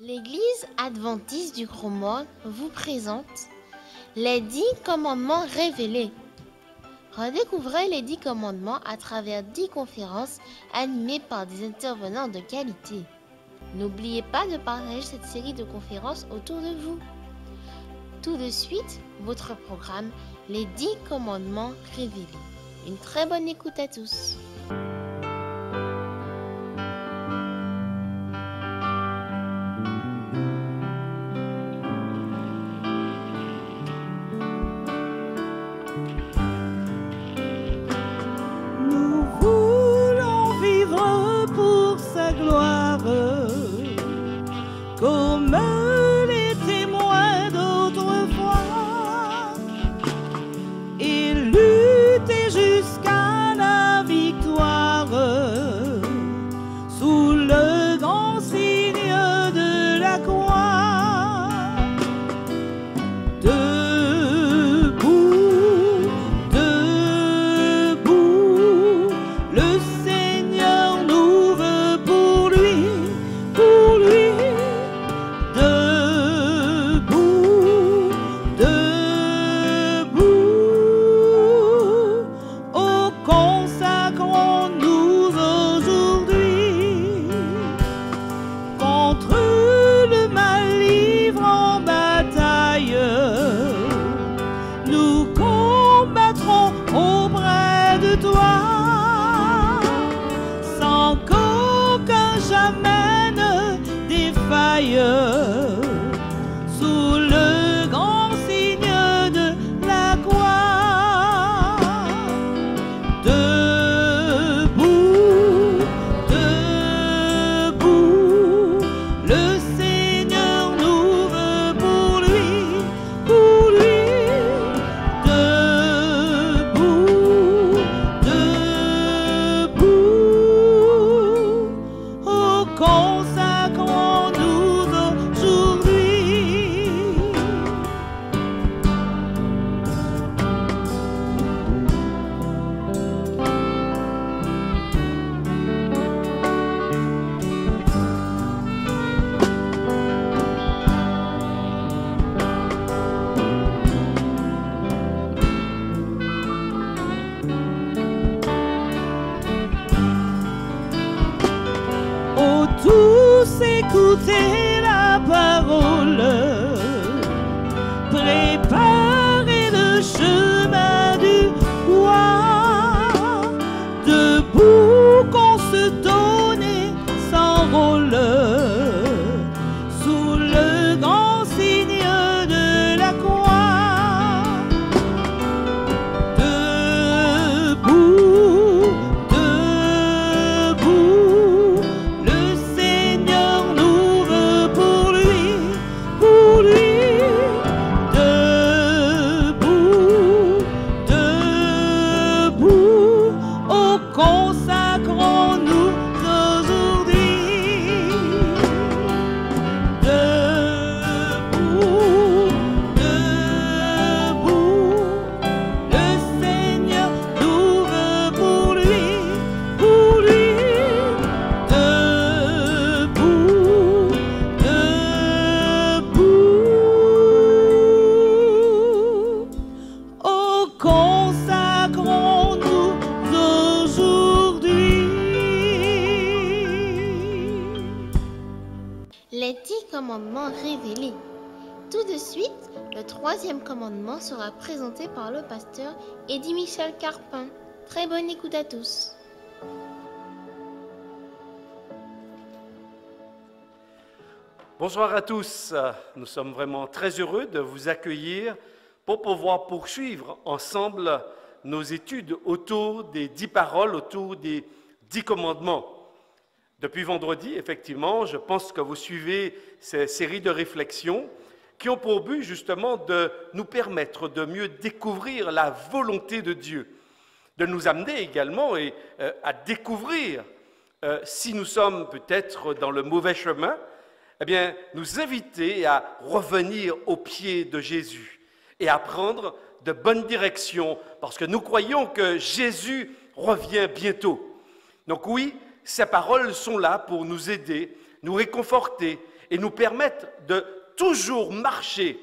L'Église adventiste du Gros-Morne vous présente les 10 commandements révélés. Redécouvrez les 10 commandements à travers 10 conférences animées par des intervenants de qualité. N'oubliez pas de partager cette série de conférences autour de vous. Tout de suite, votre programme, les 10 commandements révélés. Une très bonne écoute à tous. Nous voulons vivre pour sa gloire, comme les témoins d'autrefois, et lutter jusqu'à la victoire, sous le grand signe de la croix. Debout, debout, le Seigneur nous veut pour lui, pour lui. Debout, debout, oh consacrons-nous aujourd'hui contre le mal livre en bataille. Nous combattrons auprès de toi, sans qu'aucun jamais ne défaille, sous le grand signe de la croix. Debout, debout, le Seigneur nous veut pour lui, pour lui. Debout, debout, oh consacrons-nous aujourd'hui. Oh, tous écoutez la parole, préparez le chemin du roi. Debout qu'on se donne et s'enrôle, sous le grand signe de la croix. Debout, debout, le Seigneur nous veut pour lui, pour lui. Debout, debout, oh consacrons-nous aujourd'hui. Debout, debout, le Seigneur nous veut pour lui, pour lui. Debout, debout, oh consacrons-nous aujourd'hui. Les 10 commandements révélés. Tout de suite, le 3e commandement sera présenté par le pasteur Eddy Michel Carpin. Très bonne écoute à tous. Bonsoir à tous, nous sommes vraiment très heureux de vous accueillir pour pouvoir poursuivre ensemble nos études autour des 10 paroles, autour des 10 commandements. Depuis vendredi, effectivement, je pense que vous suivez ces séries de réflexions qui ont pour but justement de nous permettre de mieux découvrir la volonté de Dieu, de nous amener également à découvrir si nous sommes peut-être dans le mauvais chemin, eh bien, nous inviter à revenir aux pieds de Jésus et à prendre de bonnes directions, parce que nous croyons que Jésus revient bientôt. Donc oui, ces paroles sont là pour nous aider, nous réconforter et nous permettre de toujours marcher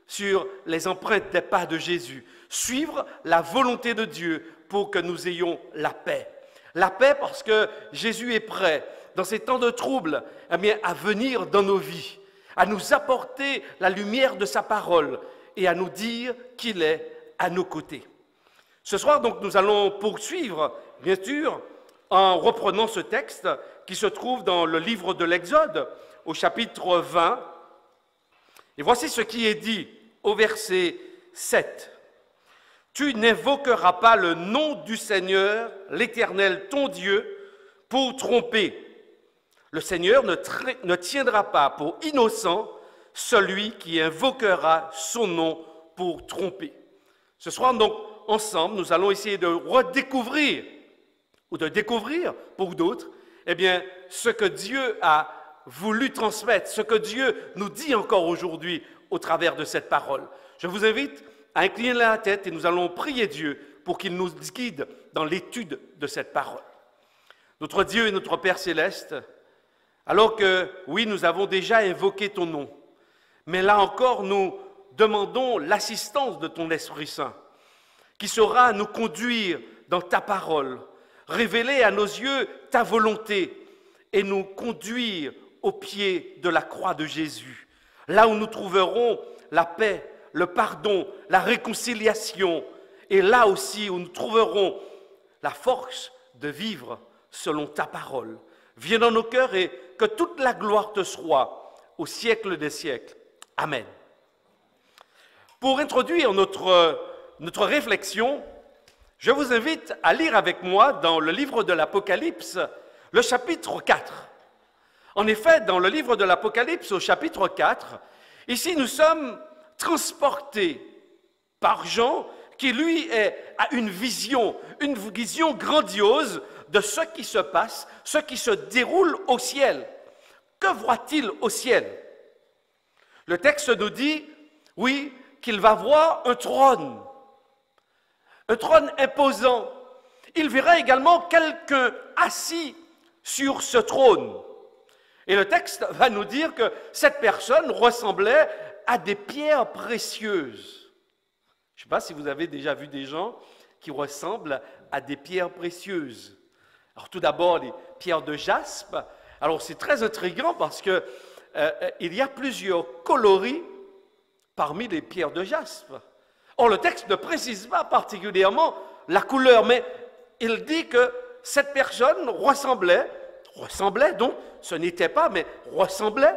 sur les empreintes des pas de Jésus, suivre la volonté de Dieu pour que nous ayons la paix. La paix parce que Jésus est prêt, dans ces temps de trouble, eh bien, à venir dans nos vies, à nous apporter la lumière de sa parole et à nous dire qu'il est à nos côtés. Ce soir, donc, nous allons poursuivre, bien sûr, en reprenant ce texte qui se trouve dans le livre de l'Exode, au chapitre 20. Et voici ce qui est dit au verset 7. « Tu n'invoqueras pas le nom du Seigneur, l'Éternel, ton Dieu, pour tromper. Le Seigneur ne tiendra pas pour innocent celui qui invoquera son nom pour tromper. » Ce soir, donc, ensemble, nous allons essayer de redécouvrir, ou de découvrir pour d'autres, eh bien, ce que Dieu a voulu transmettre, ce que Dieu nous dit encore aujourd'hui au travers de cette parole. Je vous invite à incliner la tête et nous allons prier Dieu pour qu'il nous guide dans l'étude de cette parole. Notre Dieu et notre Père céleste, alors que, oui, nous avons déjà invoqué ton nom, mais là encore, nous demandons l'assistance de ton Esprit Saint, qui saura nous conduire dans ta parole, révéler à nos yeux ta volonté et nous conduire au pied de la croix de Jésus, là où nous trouverons la paix, le pardon, la réconciliation, et là aussi où nous trouverons la force de vivre selon ta parole. Viens dans nos cœurs et que toute la gloire te soit au siècle des siècles. Amen. Pour introduire notre réflexion, je vous invite à lire avec moi dans le livre de l'Apocalypse, le chapitre 4. En effet, dans le livre de l'Apocalypse, au chapitre 4, ici nous sommes transportés par Jean, qui lui a une vision grandiose de ce qui se passe, ce qui se déroule au ciel. Que voit-il au ciel? Le texte nous dit, oui, qu'il va voir un trône imposant. Il verra également quelqu'un assis sur ce trône. Et le texte va nous dire que cette personne ressemblait à des pierres précieuses. Je ne sais pas si vous avez déjà vu des gens qui ressemblent à des pierres précieuses. Alors tout d'abord, les pierres de jaspe. Alors c'est très intriguant parce que il y a plusieurs coloris parmi les pierres de jaspe. Or, le texte ne précise pas particulièrement la couleur, mais il dit que cette personne ressemblait donc, ce n'était pas, mais ressemblait,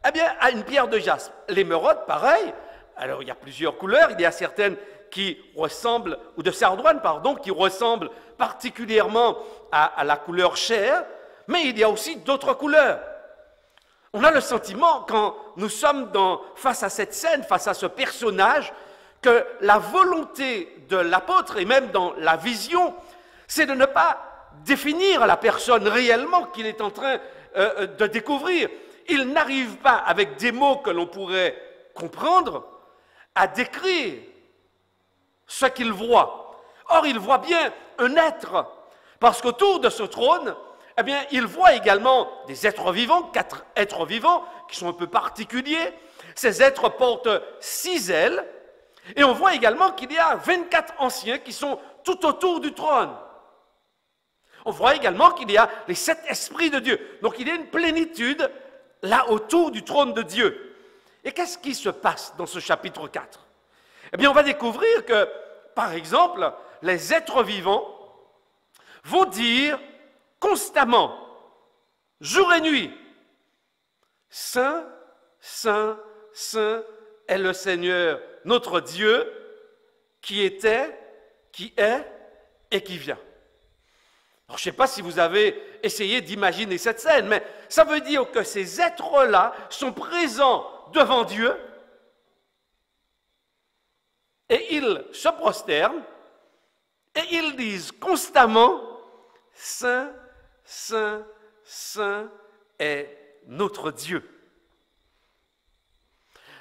eh bien, à une pierre de jaspe. L'émeraude, pareil. Alors, il y a plusieurs couleurs. Il y a certaines qui ressemblent, ou de sardoine, pardon, qui ressemblent particulièrement à la couleur chair, mais il y a aussi d'autres couleurs. On a le sentiment, quand nous sommes face à cette scène, face à ce personnage, que la volonté de l'apôtre, et même dans la vision, c'est de ne pas définir la personne réellement qu'il est en train de découvrir. Il n'arrive pas, avec des mots que l'on pourrait comprendre, à décrire ce qu'il voit. Or, il voit bien un être, parce qu'autour de ce trône, eh bien, il voit également des êtres vivants, 4 êtres vivants, qui sont un peu particuliers. Ces êtres portent 6 ailes, et on voit également qu'il y a 24 anciens qui sont tout autour du trône. On voit également qu'il y a les 7 esprits de Dieu. Donc il y a une plénitude là autour du trône de Dieu. Et qu'est-ce qui se passe dans ce chapitre 4? Eh bien, on va découvrir que, par exemple, les êtres vivants vont dire constamment, jour et nuit, « Saint, Saint, Saint est le Seigneur, notre Dieu, qui était, qui est et qui vient. » Alors, je ne sais pas si vous avez essayé d'imaginer cette scène, mais ça veut dire que ces êtres-là sont présents devant Dieu et ils se prosternent et ils disent constamment « Saint, Saint, Saint est notre Dieu. »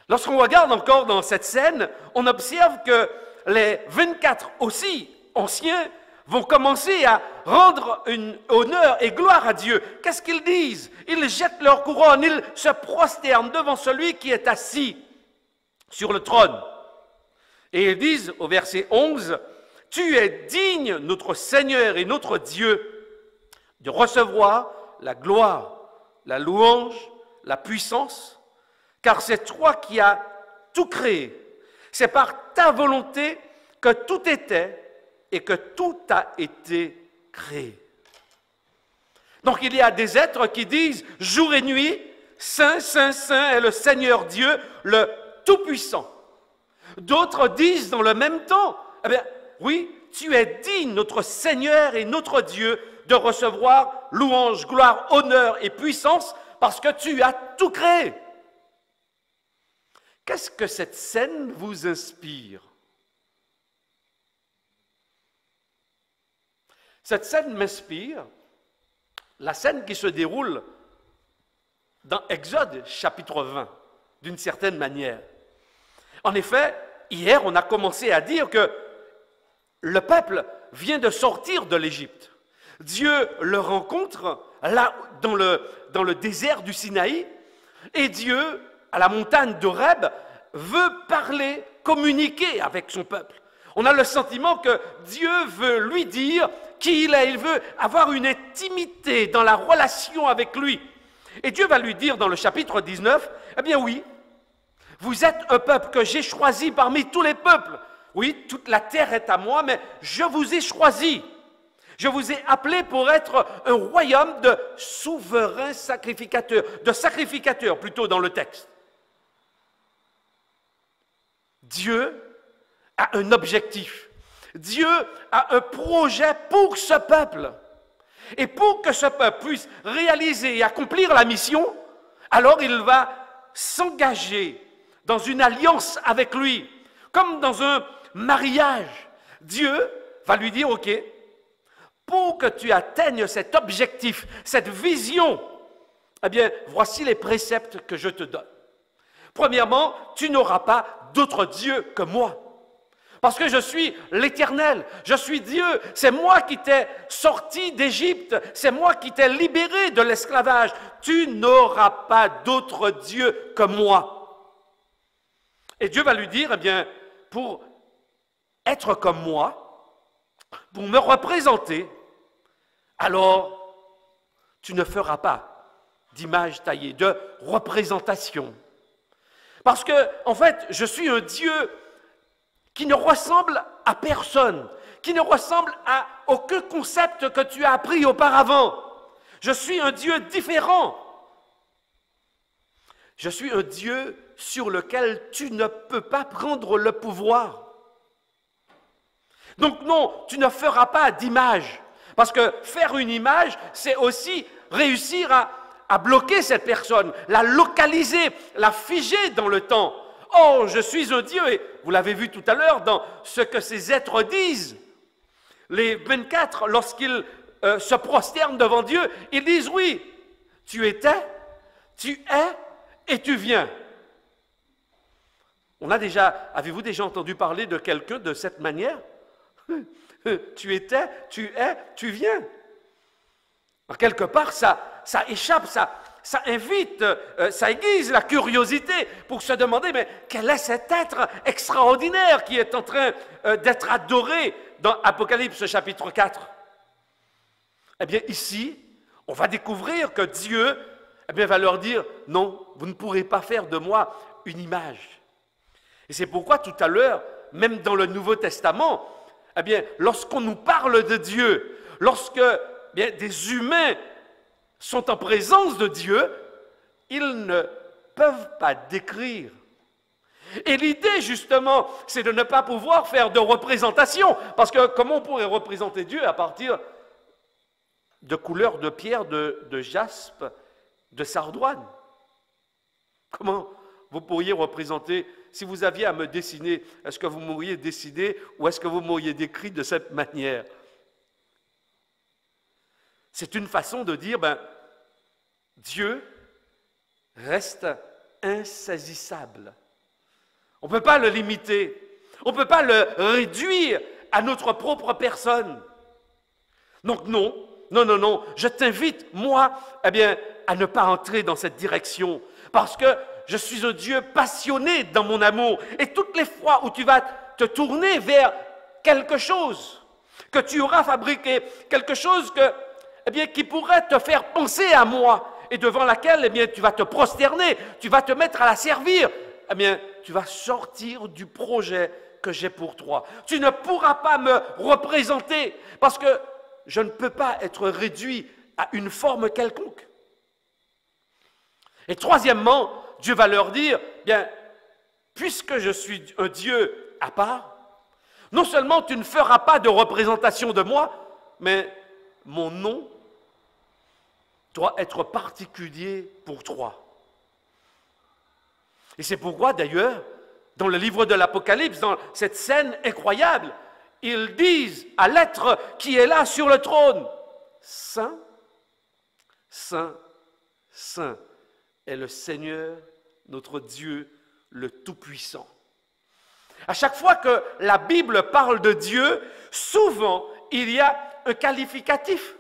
Lorsqu'on regarde encore dans cette scène, on observe que les 24 aussi anciens vont commencer à rendre honneur et gloire à Dieu, qu'est-ce qu'ils disent? Ils jettent leur couronne, ils se prosternent devant celui qui est assis sur le trône. Et ils disent au verset 11, « Tu es digne, notre Seigneur et notre Dieu, de recevoir la gloire, la louange, la puissance, car c'est toi qui as tout créé. C'est par ta volonté que tout était et que tout a été créé. » Donc il y a des êtres qui disent jour et nuit, Saint, Saint, Saint est le Seigneur Dieu, le Tout-Puissant. D'autres disent dans le même temps, eh bien, oui, tu es digne, notre Seigneur et notre Dieu, de recevoir louange, gloire, honneur et puissance, parce que tu as tout créé. Qu'est-ce que cette scène vous inspire? Cette scène m'inspire la scène qui se déroule dans Exode chapitre 20, d'une certaine manière. En effet, hier, on a commencé à dire que le peuple vient de sortir de l'Égypte. Dieu le rencontre là, dans le désert du Sinaï, et Dieu, à la montagne d'Horeb, veut parler, communiquer avec son peuple. On a le sentiment que Dieu veut lui dire qui il est. Il veut avoir une intimité dans la relation avec lui. Et Dieu va lui dire dans le chapitre 19, eh bien oui, vous êtes un peuple que j'ai choisi parmi tous les peuples. Oui, toute la terre est à moi, mais je vous ai choisi. Je vous ai appelé pour être un royaume de souverains sacrificateurs, de sacrificateurs plutôt dans le texte. Dieu a un objectif. Dieu a un projet pour ce peuple. Et pour que ce peuple puisse réaliser et accomplir la mission, alors il va s'engager dans une alliance avec lui, comme dans un mariage. Dieu va lui dire, ok, pour que tu atteignes cet objectif, cette vision, eh bien, voici les préceptes que je te donne. Premièrement, tu n'auras pas d'autre Dieu que moi. Parce que je suis l'Éternel, je suis Dieu, c'est moi qui t'ai sorti d'Égypte, c'est moi qui t'ai libéré de l'esclavage. Tu n'auras pas d'autre Dieu que moi. Et Dieu va lui dire, eh bien, pour être comme moi, pour me représenter, alors tu ne feras pas d'image taillée, de représentation. Parce que, en fait, je suis un Dieu qui ne ressemble à personne, qui ne ressemble à aucun concept que tu as appris auparavant. Je suis un Dieu différent. Je suis un Dieu sur lequel tu ne peux pas prendre le pouvoir. Donc non, tu ne feras pas d'image. Parce que faire une image, c'est aussi réussir à bloquer cette personne, la localiser, la figer dans le temps. Oh, je suis un Dieu, et vous l'avez vu tout à l'heure dans ce que ces êtres disent. Les 24, lorsqu'ils se prosternent devant Dieu, ils disent oui, tu étais, tu es et tu viens. Avez-vous déjà entendu parler de quelqu'un de cette manière? Tu étais, tu es, tu viens. En quelque part, ça échappe, ça invite, ça aiguise la curiosité pour se demander, mais quel est cet être extraordinaire qui est en train d'être adoré dans Apocalypse chapitre 4? Eh bien, ici, on va découvrir que Dieu va leur dire, non, vous ne pourrez pas faire de moi une image. Et c'est pourquoi tout à l'heure, même dans le Nouveau Testament, eh bien, lorsqu'on nous parle de Dieu, lorsque des humains sont en présence de Dieu, ils ne peuvent pas décrire. Et l'idée, justement, c'est de ne pas pouvoir faire de représentation. Parce que comment on pourrait représenter Dieu à partir de couleurs de pierre, de jaspe, de sardoine? Comment vous pourriez représenter, si vous aviez à me dessiner, est-ce que vous m'auriez dessiné ou est-ce que vous m'auriez décrit de cette manière? C'est une façon de dire, Dieu reste insaisissable. On ne peut pas le limiter, on ne peut pas le réduire à notre propre personne. Donc non, non, non, non, je t'invite, moi, eh bien, à ne pas entrer dans cette direction, parce que je suis un Dieu passionné dans mon amour, et toutes les fois où tu vas te tourner vers quelque chose, que tu auras fabriqué, quelque chose que, eh bien, qui pourrait te faire penser à moi, et devant laquelle, eh bien, tu vas te prosterner, tu vas te mettre à la servir, eh bien, tu vas sortir du projet que j'ai pour toi. Tu ne pourras pas me représenter, parce que je ne peux pas être réduit à une forme quelconque. Et troisièmement, Dieu va leur dire, bien, puisque je suis un Dieu à part, non seulement tu ne feras pas de représentation de moi, mais mon nom doit être particulier pour toi. Et c'est pourquoi, d'ailleurs, dans le livre de l'Apocalypse, dans cette scène incroyable, ils disent à l'être qui est là sur le trône, « Saint, Saint, Saint est le Seigneur, notre Dieu, le Tout-Puissant. » À chaque fois que la Bible parle de Dieu, souvent, il y a un qualificatif.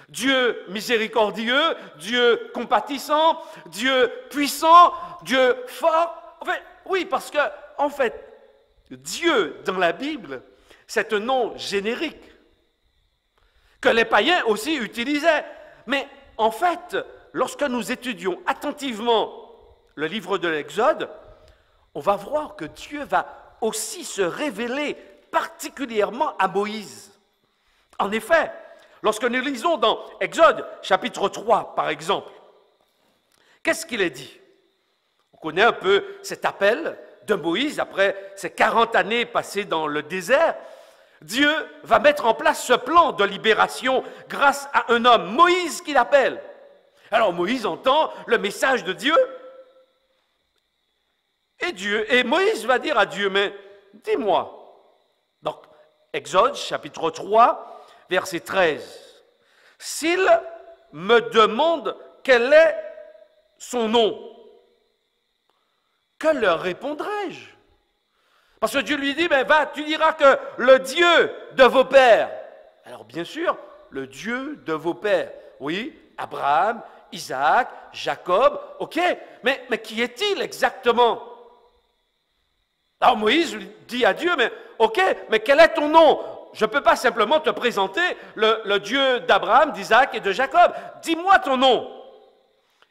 Dieu miséricordieux, Dieu compatissant, Dieu puissant, Dieu fort. En fait, oui, parce que, en fait, Dieu, dans la Bible, c'est un nom générique que les païens aussi utilisaient. Mais en fait, lorsque nous étudions attentivement le livre de l'Exode, on va voir que Dieu va aussi se révéler particulièrement à Moïse. En effet, lorsque nous lisons dans Exode, chapitre 3, par exemple, qu'est-ce qu'il est dit? On connaît un peu cet appel de Moïse après ces 40 années passées dans le désert. Dieu va mettre en place ce plan de libération grâce à un homme, Moïse, qu'il appelle. Alors Moïse entend le message de Dieu, et Moïse va dire à Dieu, mais dis-moi. Donc, Exode, chapitre 3, verset 13. S'il me demande quel est son nom, que leur répondrai-je? Parce que Dieu lui dit, ben va, tu diras que le Dieu de vos pères. Alors bien sûr, le Dieu de vos pères. Oui, Abraham, Isaac, Jacob, ok, mais qui est-il exactement? Alors Moïse dit à Dieu, mais ok, mais quel est ton nom? Je ne peux pas simplement te présenter le Dieu d'Abraham, d'Isaac et de Jacob. Dis-moi ton nom.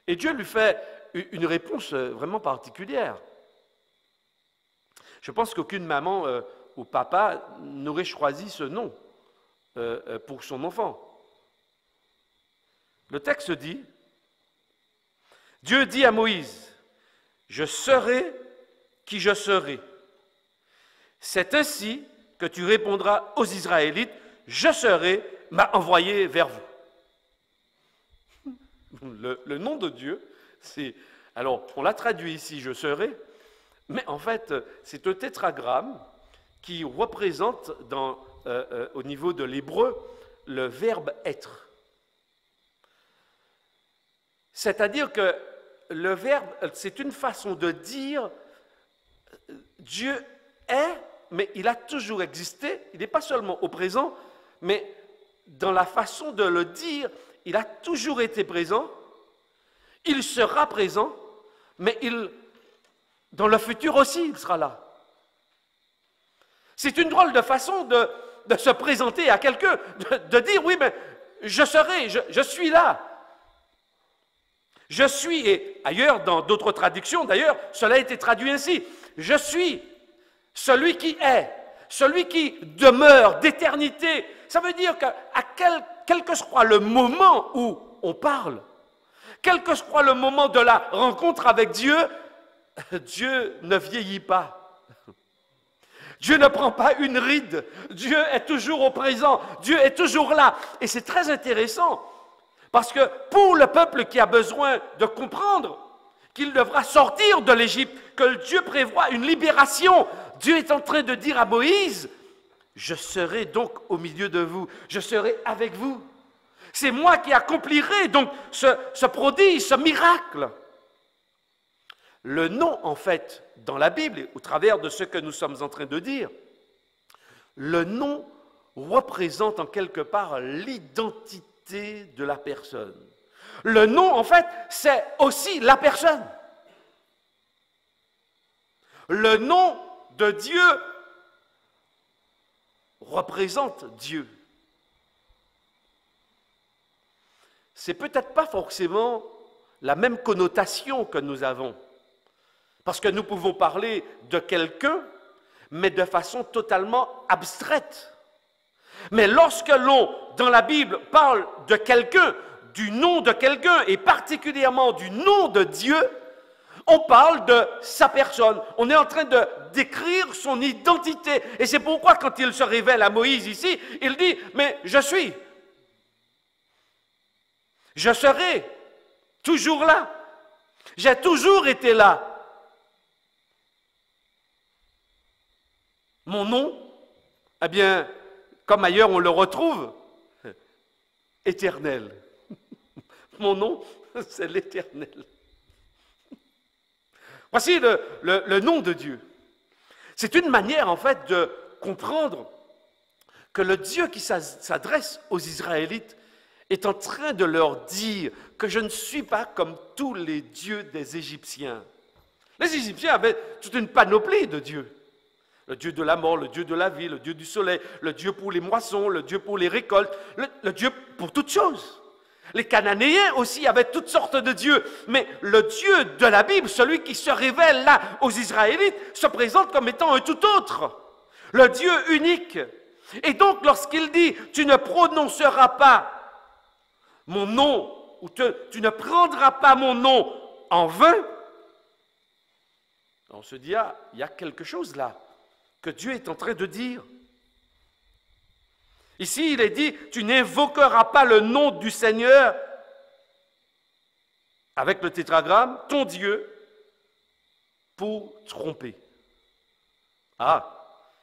Et Dieu lui fait une réponse vraiment particulière. Je pense qu'aucune maman ou papa n'aurait choisi ce nom pour son enfant. Le texte dit, Dieu dit à Moïse, « Je serai qui je serai. C'est ainsi que tu répondras aux Israélites, je serai, m'a envoyé vers vous. » Le nom de Dieu, c'est... Alors, on l'a traduit ici, je serai, mais en fait, c'est un tétragramme qui représente, au niveau de l'hébreu, le verbe être. C'est-à-dire que le verbe, c'est une façon de dire Dieu est, mais il a toujours existé, il n'est pas seulement au présent, mais dans la façon de le dire, il a toujours été présent, il sera présent, mais dans le futur aussi, il sera là. C'est une drôle de façon de se présenter à quelqu'un, de dire, oui, mais je serai, je suis là. Je suis, et ailleurs, dans d'autres traductions, d'ailleurs, cela a été traduit ainsi. Je suis celui qui est, celui qui demeure d'éternité. Ça veut dire qu'à quel que soit le moment où on parle, quel que soit le moment de la rencontre avec Dieu, Dieu ne vieillit pas. Dieu ne prend pas une ride. Dieu est toujours au présent. Dieu est toujours là. Et c'est très intéressant. Parce que pour le peuple qui a besoin de comprendre qu'il devra sortir de l'Égypte, que Dieu prévoit une libération, Dieu est en train de dire à Moïse, « Je serai donc au milieu de vous, je serai avec vous. C'est moi qui accomplirai donc ce prodige, ce miracle. » Le nom, en fait, dans la Bible, au travers de ce que nous sommes en train de dire, le nom représente en quelque part l'identité de la personne. Le nom, en fait, c'est aussi la personne. Le nom de Dieu représente Dieu. C'est peut-être pas forcément la même connotation que nous avons. Parce que nous pouvons parler de quelqu'un, mais de façon totalement abstraite. Mais lorsque l'on, dans la Bible, parle de quelqu'un, du nom de quelqu'un, et particulièrement du nom de Dieu, on parle de sa personne. On est en train de décrire son identité. Et c'est pourquoi, quand il se révèle à Moïse ici, il dit, mais je suis. Je serai toujours là. J'ai toujours été là. Mon nom, eh bien, comme ailleurs on le retrouve, éternel. Mon nom, c'est l'Éternel. Voici le nom de Dieu. C'est une manière, en fait, de comprendre que le Dieu qui s'adresse aux Israélites est en train de leur dire que je ne suis pas comme tous les dieux des Égyptiens. Les Égyptiens avaient toute une panoplie de dieux. Le Dieu de la mort, le Dieu de la vie, le Dieu du soleil, le Dieu pour les moissons, le Dieu pour les récoltes, le Dieu pour toutes choses. Les Cananéens aussi avaient toutes sortes de dieux, mais le Dieu de la Bible, celui qui se révèle là aux Israélites, se présente comme étant un tout autre, le Dieu unique. Et donc lorsqu'il dit « tu ne prononceras pas mon nom » ou « tu ne prendras pas mon nom en vain », on se dit « ah, il y a quelque chose là que Dieu est en train de dire ». Ici, il est dit, tu n'invoqueras pas le nom du Seigneur avec le tétragramme, ton Dieu, pour tromper. Ah,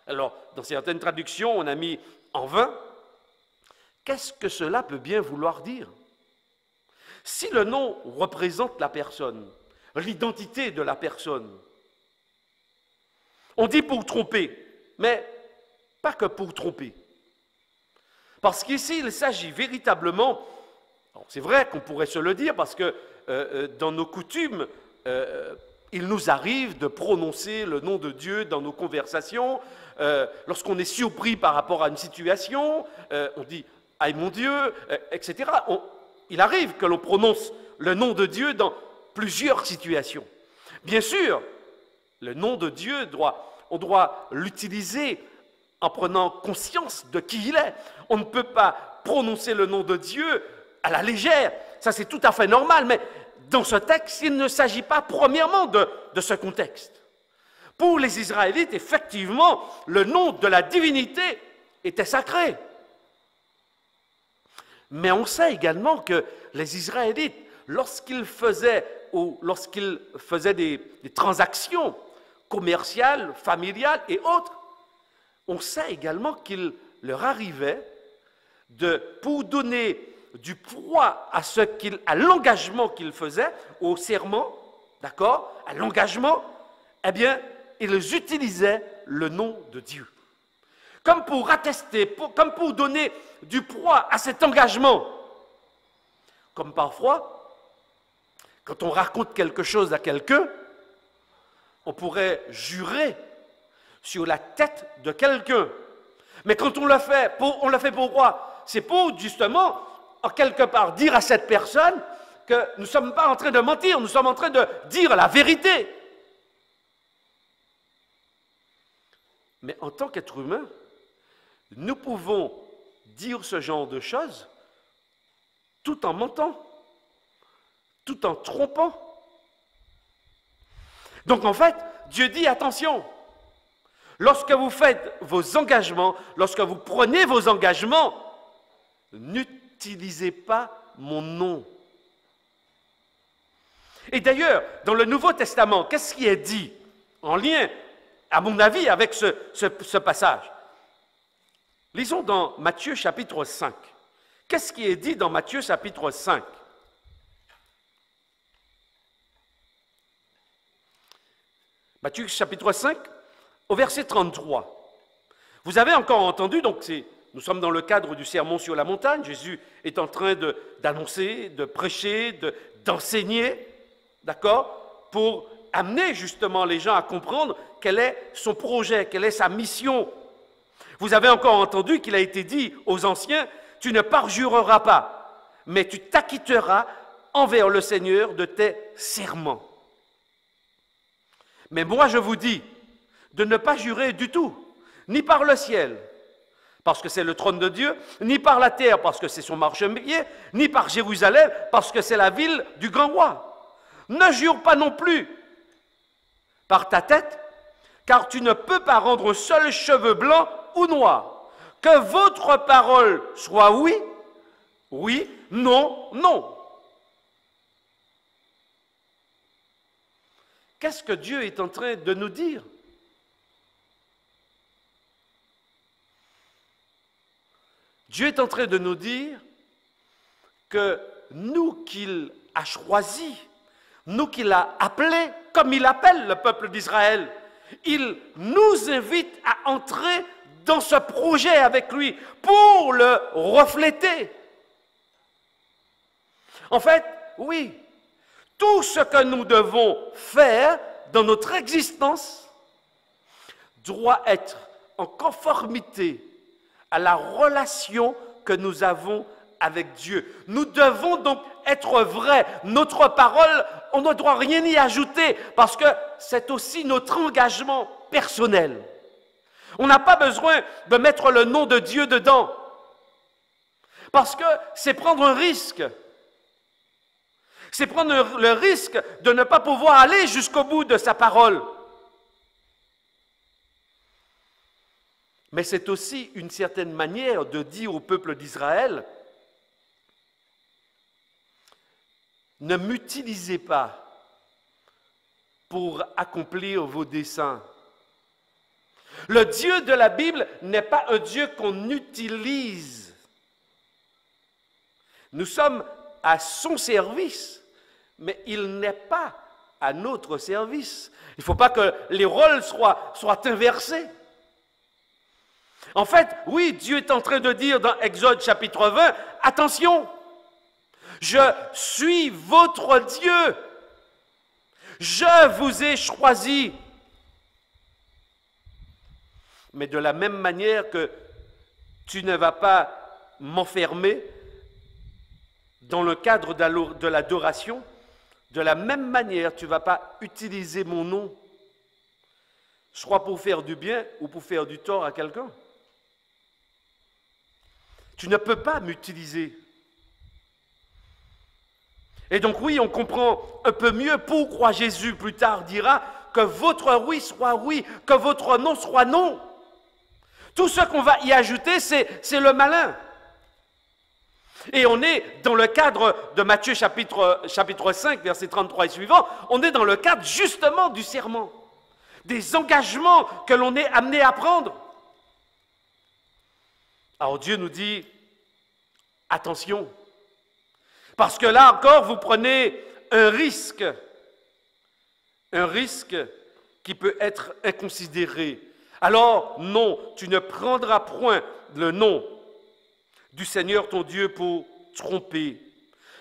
alors, dans certaines traductions, on a mis en vain. Qu'est-ce que cela peut bien vouloir dire? Si le nom représente la personne, l'identité de la personne, on dit pour tromper, mais pas que pour tromper. Parce qu'ici, il s'agit véritablement, c'est vrai qu'on pourrait se le dire, parce que dans nos coutumes, il nous arrive de prononcer le nom de Dieu dans nos conversations. Lorsqu'on est surpris par rapport à une situation, on dit « Aïe mon Dieu », etc. Il arrive que l'on prononce le nom de Dieu dans plusieurs situations. Bien sûr, le nom de Dieu, on doit l'utiliser en prenant conscience de qui il est. On ne peut pas prononcer le nom de Dieu à la légère. Ça, c'est tout à fait normal. Mais dans ce texte, il ne s'agit pas premièrement de ce contexte. Pour les Israélites, effectivement, le nom de la divinité était sacré. Mais on sait également que les Israélites, lorsqu'ils faisaient des transactions commerciales, familiales et autres, on sait également qu'il leur arrivait pour donner du poids à l'engagement qu'ils faisaient, au serment, d'accord, à l'engagement, eh bien, ils utilisaient le nom de Dieu. Comme pour attester, comme pour donner du poids à cet engagement. Comme parfois, quand on raconte quelque chose à quelqu'un, on pourrait jurer sur la tête de quelqu'un. Mais quand on le fait pourquoi? C'est pour justement, en quelque part, dire à cette personne que nous ne sommes pas en train de mentir, nous sommes en train de dire la vérité. Mais en tant qu'être humain, nous pouvons dire ce genre de choses tout en mentant, tout en trompant. Donc en fait, Dieu dit attention. Lorsque vous faites vos engagements, lorsque vous prenez vos engagements, n'utilisez pas mon nom. Et d'ailleurs, dans le Nouveau Testament, qu'est-ce qui est dit en lien, à mon avis, avec ce passage? Lisons dans Matthieu chapitre 5. Qu'est-ce qui est dit dans Matthieu chapitre 5? Matthieu chapitre 5, au verset 33. Vous avez encore entendu, donc c'est Nous sommes dans le cadre du sermon sur la montagne. Jésus est en train d'annoncer, de prêcher, d'enseigner, d'accord, pour amener justement les gens à comprendre quel est son projet, quelle est sa mission. Vous avez encore entendu qu'il a été dit aux anciens, « Tu ne parjureras pas, mais tu t'acquitteras envers le Seigneur de tes serments. » Mais moi je vous dis de ne pas jurer du tout, ni par le ciel, parce que c'est le trône de Dieu, ni par la terre, parce que c'est son marchepied, ni par Jérusalem, parce que c'est la ville du grand roi. Ne jure pas non plus par ta tête, car tu ne peux pas rendre un seul cheveu blanc ou noir. Que votre parole soit oui, oui, non, non. Qu'est-ce que Dieu est en train de nous dire? Dieu est en train de nous dire que nous qu'il a choisis, nous qu'il a appelés, comme il appelle le peuple d'Israël, il nous invite à entrer dans ce projet avec lui pour le refléter. En fait, oui, tout ce que nous devons faire dans notre existence doit être en conformité à la relation que nous avons avec Dieu. Nous devons donc être vrais. Notre parole, on ne doit rien y ajouter parce que c'est aussi notre engagement personnel. On n'a pas besoin de mettre le nom de Dieu dedans parce que c'est prendre un risque. C'est prendre le risque de ne pas pouvoir aller jusqu'au bout de sa parole. Mais c'est aussi une certaine manière de dire au peuple d'Israël, ne m'utilisez pas pour accomplir vos desseins. Le Dieu de la Bible n'est pas un Dieu qu'on utilise. Nous sommes à son service, mais il n'est pas à notre service. Il ne faut pas que les rôles soient inversés. En fait, oui, Dieu est en train de dire dans Exode chapitre 20, attention, je suis votre Dieu, je vous ai choisi. Mais de la même manière que tu ne vas pas m'enfermer dans le cadre de l'adoration, de la même manière, tu ne vas pas utiliser mon nom, soit pour faire du bien ou pour faire du tort à quelqu'un. Tu ne peux pas m'utiliser. Et donc oui, on comprend un peu mieux pourquoi Jésus plus tard dira que votre oui soit oui, que votre non soit non. Tout ce qu'on va y ajouter, c'est le malin. Et on est dans le cadre de Matthieu chapitre 5, versets 33 et suivants, on est dans le cadre justement du serment, des engagements que l'on est amené à prendre. Alors Dieu nous dit, attention, parce que là encore, vous prenez un risque qui peut être inconsidéré. Alors non, tu ne prendras point le nom du Seigneur ton Dieu pour tromper.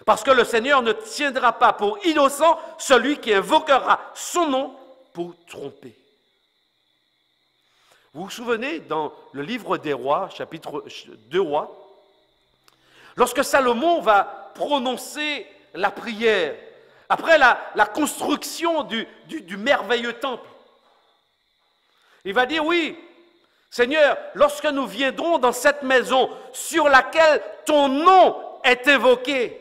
Parce que le Seigneur ne tiendra pas pour innocent celui qui invoquera son nom pour tromper. Vous vous souvenez dans le livre des rois, chapitre 2 rois, lorsque Salomon va prononcer la prière, après la construction du merveilleux temple, il va dire, oui, Seigneur, lorsque nous viendrons dans cette maison sur laquelle ton nom est évoqué,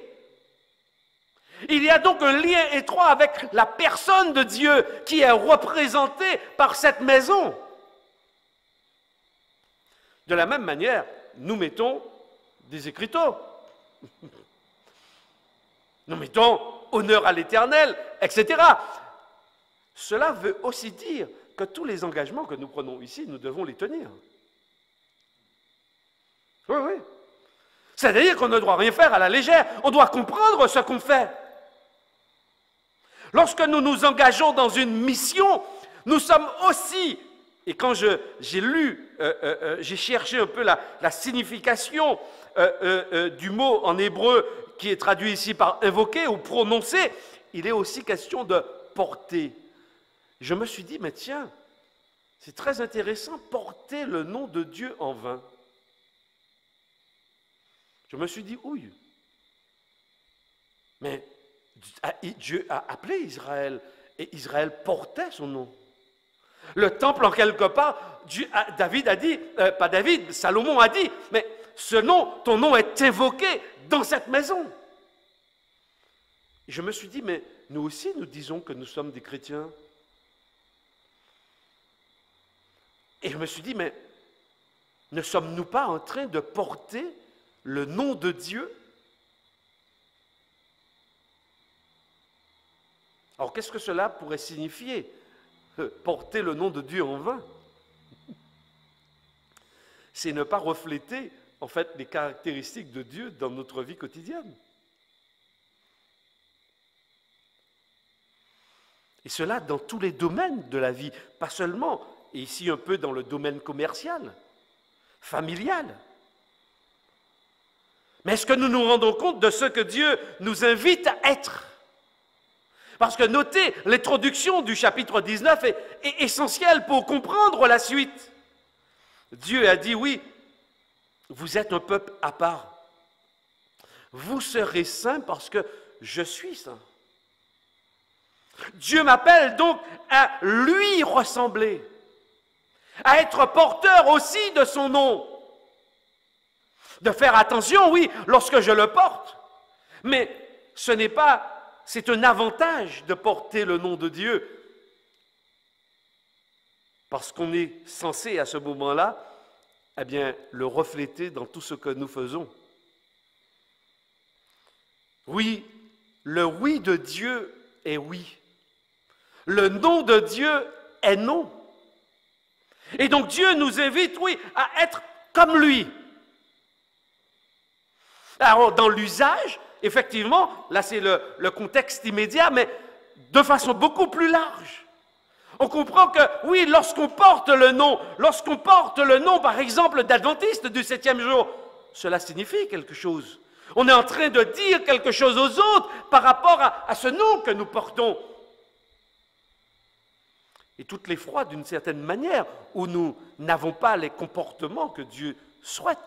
il y a donc un lien étroit avec la personne de Dieu qui est représentée par cette maison. De la même manière, nous mettons des écriteaux. Nous mettons honneur à l'Éternel, etc. Cela veut aussi dire que tous les engagements que nous prenons ici, nous devons les tenir. Oui, oui. C'est-à-dire qu'on ne doit rien faire à la légère. On doit comprendre ce qu'on fait. Lorsque nous nous engageons dans une mission, nous sommes aussi Et quand j'ai lu, j'ai cherché un peu la signification du mot en hébreu qui est traduit ici par invoquer ou prononcer, il est aussi question de porter. Je me suis dit, mais tiens, c'est très intéressant, porter le nom de Dieu en vain. Je me suis dit, ouille, mais Dieu a appelé Israël et Israël portait son nom. Le temple, en quelque part, David a dit, pas David, Salomon a dit, mais ce nom, ton nom est invoqué dans cette maison. Et je me suis dit, mais nous aussi, nous disons que nous sommes des chrétiens. Et je me suis dit, mais ne sommes-nous pas en train de porter le nom de Dieu? Alors, qu'est-ce que cela pourrait signifier, porter le nom de Dieu en vain? C'est ne pas refléter, en fait, les caractéristiques de Dieu dans notre vie quotidienne. Et cela dans tous les domaines de la vie, pas seulement, et ici un peu dans le domaine commercial, familial. Mais est-ce que nous nous rendons compte de ce que Dieu nous invite à être? Parce que notez, l'introduction du chapitre 19 est essentielle pour comprendre la suite. Dieu a dit, oui, vous êtes un peuple à part. Vous serez saints parce que je suis saint. Dieu m'appelle donc à lui ressembler, à être porteur aussi de son nom. De faire attention, oui, lorsque je le porte, mais ce n'est pas... C'est un avantage de porter le nom de Dieu, parce qu'on est censé à ce moment-là, eh bien, le refléter dans tout ce que nous faisons. Oui, le oui de Dieu est oui. Le non de Dieu est non. Et donc Dieu nous invite, oui, à être comme lui. Alors, dans l'usage, effectivement, là c'est le contexte immédiat, mais de façon beaucoup plus large. On comprend que, oui, lorsqu'on porte le nom, par exemple, d'adventiste du 7e jour, cela signifie quelque chose. On est en train de dire quelque chose aux autres par rapport à ce nom que nous portons. Et toutes les fois, d'une certaine manière, où nous n'avons pas les comportements que Dieu souhaite,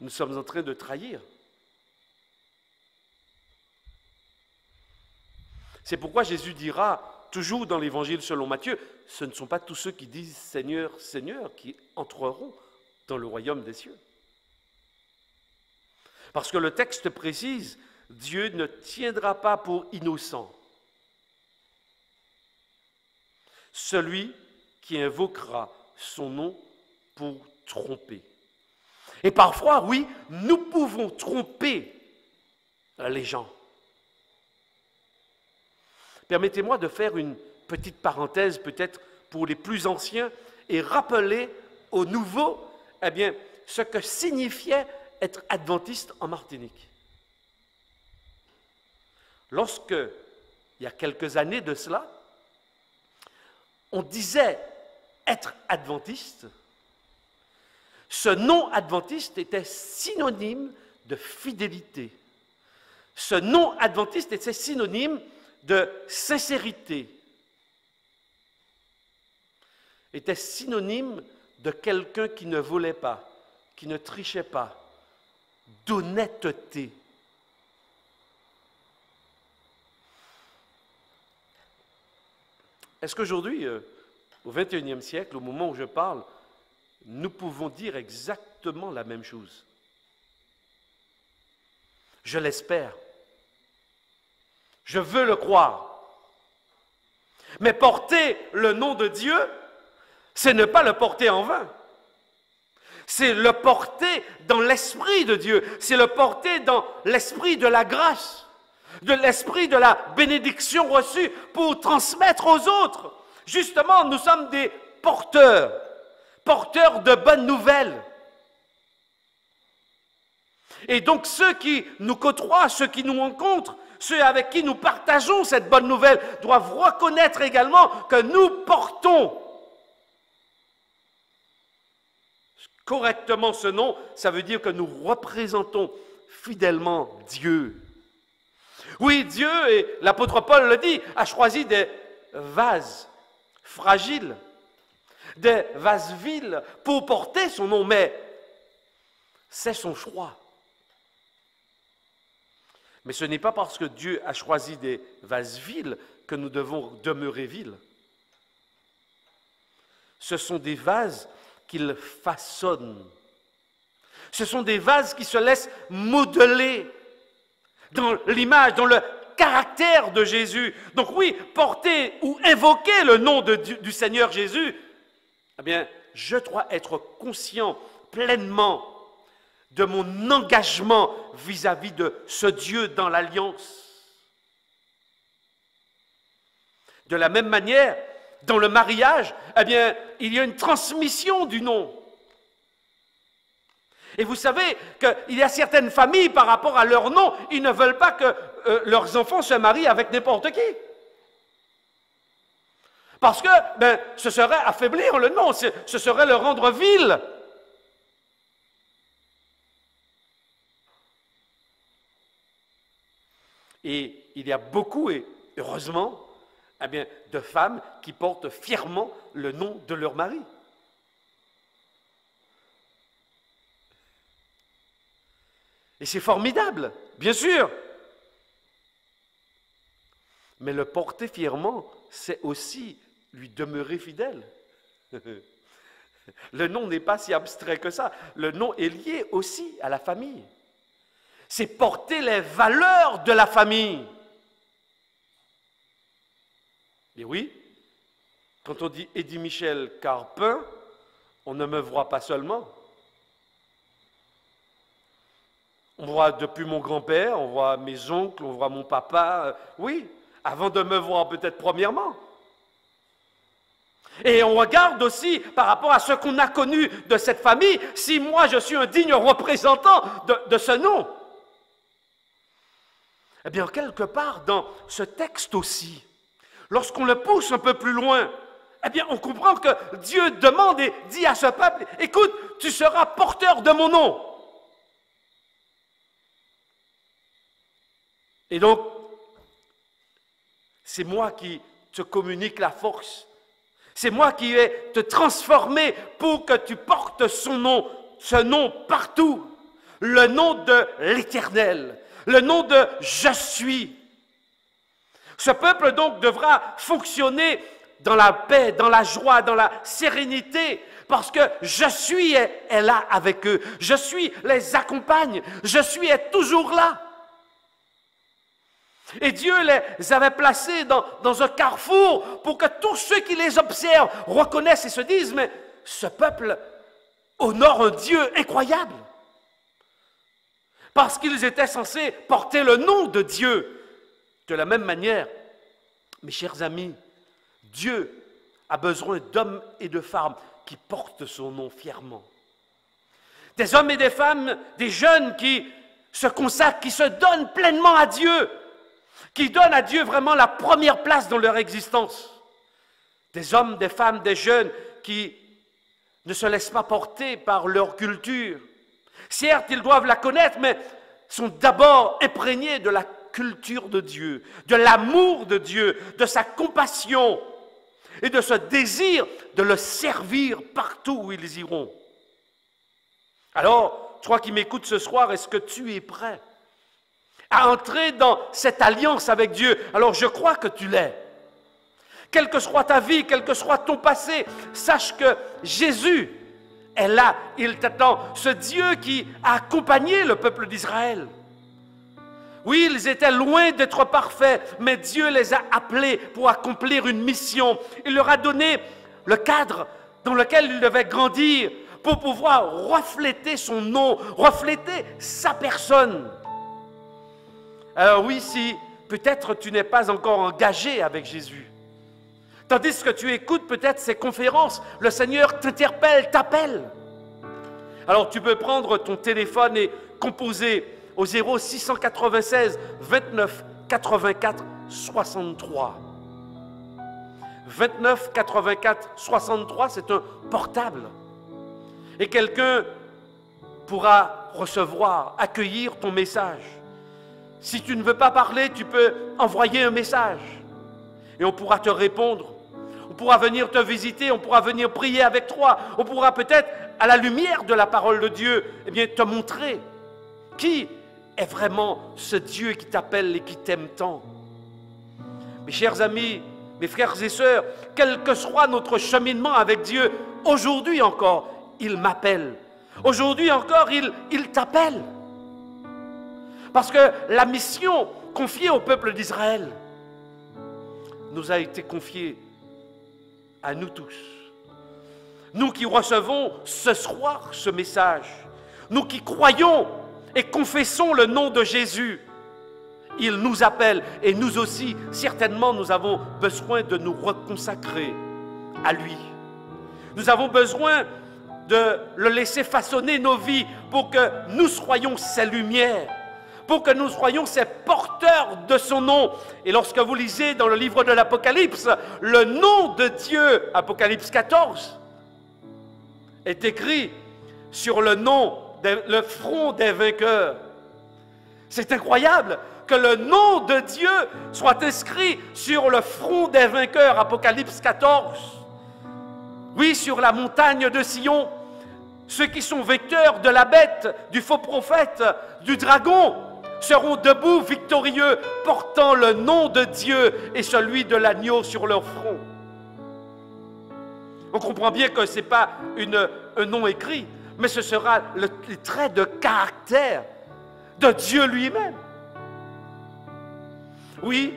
nous sommes en train de trahir. C'est pourquoi Jésus dira, toujours dans l'Évangile selon Matthieu, ce ne sont pas tous ceux qui disent « Seigneur, Seigneur » qui entreront dans le royaume des cieux. Parce que le texte précise, Dieu ne tiendra pas pour innocent celui qui invoquera son nom pour tromper. Et parfois, oui, nous pouvons tromper les gens. Permettez-moi de faire une petite parenthèse peut-être pour les plus anciens et rappeler aux nouveaux, eh bien, ce que signifiait être adventiste en Martinique. Lorsque, il y a quelques années de cela, on disait être adventiste, ce nom adventiste était synonyme de fidélité. Ce nom adventiste était synonyme de sincérité, était synonyme de quelqu'un qui ne volait pas, qui ne trichait pas, d'honnêteté. Est-ce qu'aujourd'hui, au XXIe siècle, au moment où je parle, nous pouvons dire exactement la même chose? Je l'espère. Je veux le croire. Mais porter le nom de Dieu, c'est ne pas le porter en vain. C'est le porter dans l'esprit de Dieu. C'est le porter dans l'esprit de la grâce, de l'esprit de la bénédiction reçue pour transmettre aux autres. Justement, nous sommes des porteurs de bonnes nouvelles. Et donc ceux qui nous côtoient, ceux qui nous rencontrent, ceux avec qui nous partageons cette bonne nouvelle doivent reconnaître également que nous portons correctement ce nom, ça veut dire que nous représentons fidèlement Dieu. Oui, Dieu, et l'apôtre Paul le dit, a choisi des vases fragiles, des vases vils pour porter son nom, mais c'est son choix. Mais ce n'est pas parce que Dieu a choisi des vases vils que nous devons demeurer vils. Ce sont des vases qu'il façonne. Ce sont des vases qui se laissent modeler dans l'image, dans le caractère de Jésus. Donc oui, porter ou invoquer le nom du Seigneur Jésus, eh bien, je dois être conscient pleinement de mon engagement vis-à-vis de ce Dieu dans l'alliance. De la même manière, dans le mariage, eh bien, il y a une transmission du nom. Et vous savez qu'il y a certaines familles, par rapport à leur nom, ils ne veulent pas que leurs enfants se marient avec n'importe qui. Parce que ce serait affaiblir le nom, ce serait le rendre vil. Et il y a beaucoup, et heureusement, eh bien, de femmes qui portent fièrement le nom de leur mari. Et c'est formidable, bien sûr. Mais le porter fièrement, c'est aussi lui demeurer fidèle. Le nom n'est pas si abstrait que ça. Le nom est lié aussi à la famille. C'est porter les valeurs de la famille. Et oui, quand on dit Eddie Michel Carpin, on ne me voit pas seulement. On voit depuis mon grand-père, on voit mes oncles, on voit mon papa. Oui, avant de me voir peut-être premièrement. Et on regarde aussi par rapport à ce qu'on a connu de cette famille, si moi je suis un digne représentant de ce nom. Eh bien, quelque part dans ce texte aussi, lorsqu'on le pousse un peu plus loin, eh bien, on comprend que Dieu demande et dit à ce peuple, écoute, tu seras porteur de mon nom. Et donc, c'est moi qui te communique la force. C'est moi qui vais te transformer pour que tu portes ce nom partout. Le nom de l'Éternel, le nom de « Je suis ». Ce peuple donc devra fonctionner dans la paix, dans la joie, dans la sérénité, parce que « Je suis » est là avec eux. « Je suis » les accompagne. « Je suis » est toujours là. Et Dieu les avait placés dans un carrefour pour que tous ceux qui les observent reconnaissent et se disent, mais ce peuple honore un Dieu incroyable. Parce qu'ils étaient censés porter le nom de Dieu. De la même manière, mes chers amis, Dieu a besoin d'hommes et de femmes qui portent son nom fièrement. Des hommes et des femmes, des jeunes qui se consacrent, qui se donnent pleinement à Dieu, qui donnent à Dieu vraiment la première place dans leur existence. Des hommes, des femmes, des jeunes qui ne se laissent pas porter par leur culture. Certes, ils doivent la connaître, mais sont d'abord imprégnés de la culture de Dieu, de l'amour de Dieu, de sa compassion et de ce désir de le servir partout où ils iront. Alors, toi qui m'écoutes ce soir, est-ce que tu es prêt à entrer dans cette alliance avec Dieu? Alors je crois que tu l'es. Quelle que soit ta vie, quel que soit ton passé, sache que Jésus est là, il t'attend. Ce Dieu qui a accompagné le peuple d'Israël. Oui, ils étaient loin d'être parfaits, mais Dieu les a appelés pour accomplir une mission. Il leur a donné le cadre dans lequel ils devaient grandir pour pouvoir refléter son nom, refléter sa personne. Alors oui, si peut-être tu n'es pas encore engagé avec Jésus, tandis que tu écoutes peut-être ces conférences, le Seigneur t'interpelle, t'appelle. Alors tu peux prendre ton téléphone et composer au 0696 29 84 63. 29 84 63, c'est un portable. Et quelqu'un pourra recevoir, accueillir ton message. Si tu ne veux pas parler, tu peux envoyer un message. Et on pourra te répondre. On pourra venir te visiter, on pourra venir prier avec toi. On pourra peut-être, à la lumière de la parole de Dieu, eh bien, te montrer qui est vraiment ce Dieu qui t'appelle et qui t'aime tant. Mes chers amis, mes frères et sœurs, quel que soit notre cheminement avec Dieu, aujourd'hui encore, il m'appelle. Aujourd'hui encore, il t'appelle. Parce que la mission confiée au peuple d'Israël nous a été confiée à nous tous. Nous qui recevons ce soir ce message, nous qui croyons et confessons le nom de Jésus, il nous appelle et nous aussi, certainement, nous avons besoin de nous reconsacrer à lui. Nous avons besoin de le laisser façonner nos vies pour que nous soyons ses lumières, pour que nous soyons ces porteurs de son nom. Et lorsque vous lisez dans le livre de l'Apocalypse, le nom de Dieu, Apocalypse 14, est écrit sur le front des vainqueurs. C'est incroyable que le nom de Dieu soit inscrit sur le front des vainqueurs, Apocalypse 14. Oui, sur la montagne de Sion, ceux qui sont vecteurs de la bête, du faux prophète, du dragon, seront debout victorieux, portant le nom de Dieu et celui de l'agneau sur leur front. On comprend bien que ce n'est pas un nom écrit, mais ce sera les traits de caractère de Dieu lui-même. Oui,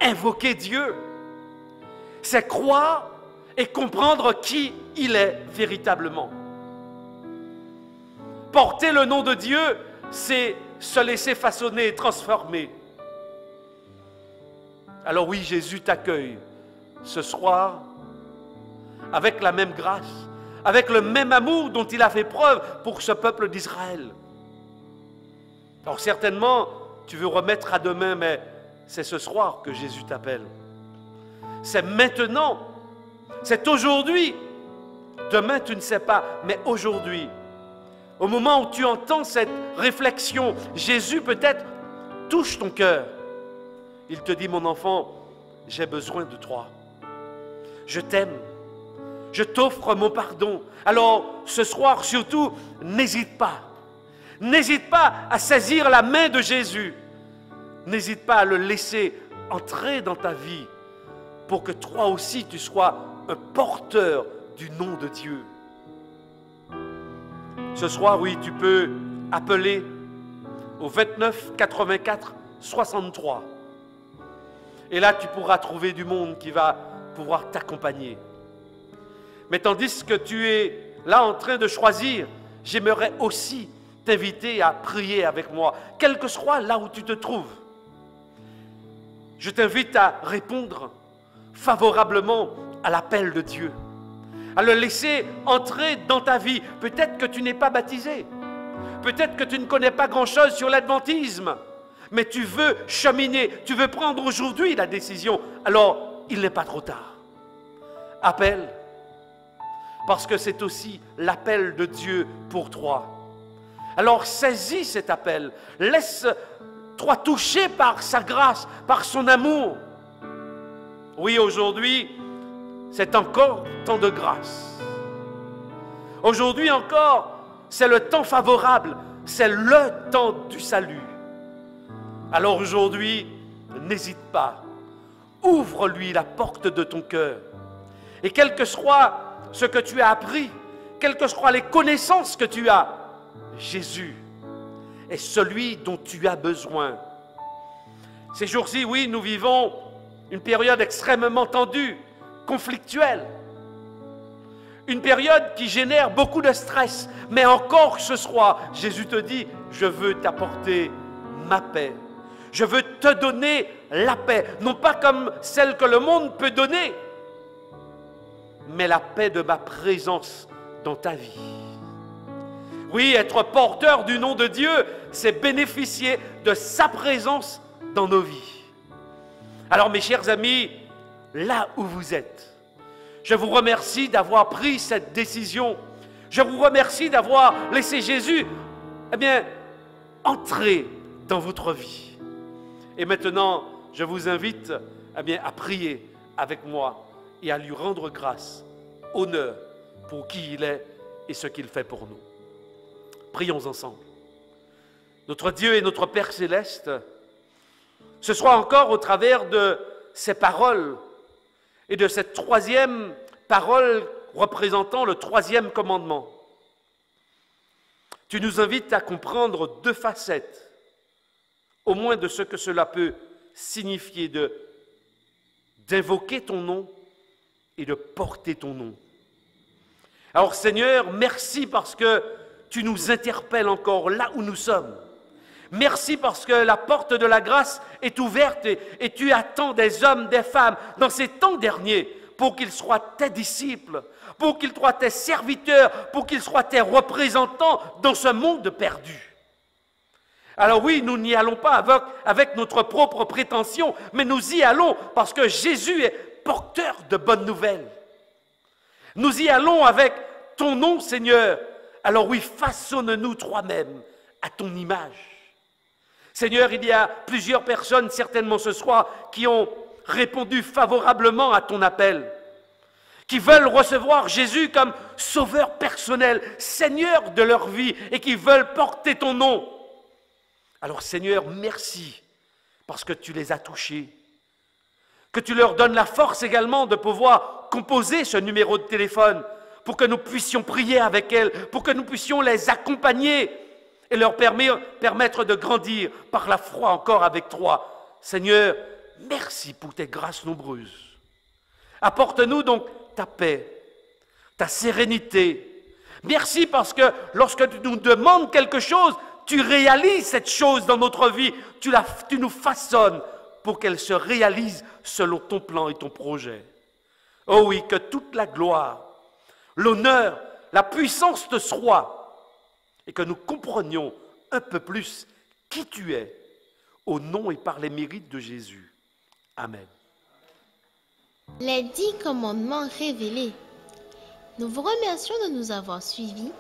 invoquer Dieu, c'est croire et comprendre qui il est véritablement. Porter le nom de Dieu, c'est se laisser façonner et transformer. Alors oui, Jésus t'accueille ce soir avec la même grâce, avec le même amour dont il a fait preuve pour ce peuple d'Israël. Alors certainement, tu veux remettre à demain, mais c'est ce soir que Jésus t'appelle. C'est maintenant, c'est aujourd'hui. Demain, tu ne sais pas, mais aujourd'hui, au moment où tu entends cette réflexion, Jésus peut-être touche ton cœur. Il te dit, mon enfant, j'ai besoin de toi. Je t'aime. Je t'offre mon pardon. Alors, ce soir, surtout, n'hésite pas. N'hésite pas à saisir la main de Jésus. N'hésite pas à le laisser entrer dans ta vie pour que toi aussi, tu sois un porteur du nom de Dieu. Ce soir, oui, tu peux appeler au 29 84 63. Et là, tu pourras trouver du monde qui va pouvoir t'accompagner. Mais tandis que tu es là en train de choisir, j'aimerais aussi t'inviter à prier avec moi, quel que soit là où tu te trouves. Je t'invite à répondre favorablement à l'appel de Dieu, à le laisser entrer dans ta vie. Peut-être que tu n'es pas baptisé, peut-être que tu ne connais pas grand-chose sur l'adventisme, mais tu veux cheminer, tu veux prendre aujourd'hui la décision. Alors, il n'est pas trop tard. Appelle, parce que c'est aussi l'appel de Dieu pour toi. Alors, saisis cet appel, laisse-toi toucher par sa grâce, par son amour. Oui, aujourd'hui, c'est encore temps de grâce. Aujourd'hui encore, c'est le temps favorable, c'est le temps du salut. Alors aujourd'hui, n'hésite pas, ouvre-lui la porte de ton cœur. Et quel que soit ce que tu as appris, quelles que soient les connaissances que tu as, Jésus est celui dont tu as besoin. Ces jours-ci, oui, nous vivons une période extrêmement tendue, conflictuelle. Une période qui génère beaucoup de stress. Mais encore ce soir, Jésus te dit, je veux t'apporter ma paix. Je veux te donner la paix. Non pas comme celle que le monde peut donner, mais la paix de ma présence dans ta vie. Oui, être porteur du nom de Dieu, c'est bénéficier de sa présence dans nos vies. Alors mes chers amis, là où vous êtes, Je vous remercie d'avoir pris cette décision. Je vous remercie d'avoir laissé Jésus, entrer dans votre vie. Et maintenant, je vous invite, à prier avec moi et à lui rendre grâce, honneur pour qui il est et ce qu'il fait pour nous. Prions ensemble. Notre Dieu et notre Père céleste, ce soit encore au travers de ces paroles et de cette troisième parole représentant le troisième commandement. Tu nous invites à comprendre deux facettes, au moins de ce que cela peut signifier d'invoquer ton nom et de porter ton nom. Alors Seigneur, merci parce que tu nous interpelles encore là où nous sommes. Merci parce que la porte de la grâce est ouverte et tu attends des hommes, des femmes dans ces temps derniers pour qu'ils soient tes disciples, pour qu'ils soient tes serviteurs, pour qu'ils soient tes représentants dans ce monde perdu. Alors oui, nous n'y allons pas avec notre propre prétention, mais nous y allons parce que Jésus est porteur de bonnes nouvelles. Nous y allons avec ton nom, Seigneur. Alors oui, façonne-nous toi-même à ton image. Seigneur, il y a plusieurs personnes, certainement ce soir, qui ont répondu favorablement à ton appel, qui veulent recevoir Jésus comme sauveur personnel, Seigneur de leur vie, et qui veulent porter ton nom. Alors Seigneur, merci, parce que tu les as touchés, que tu leur donnes la force également de pouvoir composer ce numéro de téléphone, pour que nous puissions prier avec elles, pour que nous puissions les accompagner, et leur permettre de grandir par la foi encore avec toi. Seigneur, merci pour tes grâces nombreuses. Apporte-nous donc ta paix, ta sérénité. Merci parce que lorsque tu nous demandes quelque chose, tu réalises cette chose dans notre vie. Tu nous façonnes pour qu'elle se réalise selon ton plan et ton projet. Oh oui, que toute la gloire, l'honneur, la puissance te soit, et que nous comprenions un peu plus qui tu es, au nom et par les mérites de Jésus. Amen. Les 10 commandements révélés. Nous vous remercions de nous avoir suivis.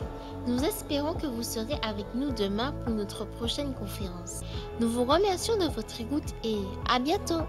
Nous espérons que vous serez avec nous demain pour notre prochaine conférence. Nous vous remercions de votre écoute et à bientôt.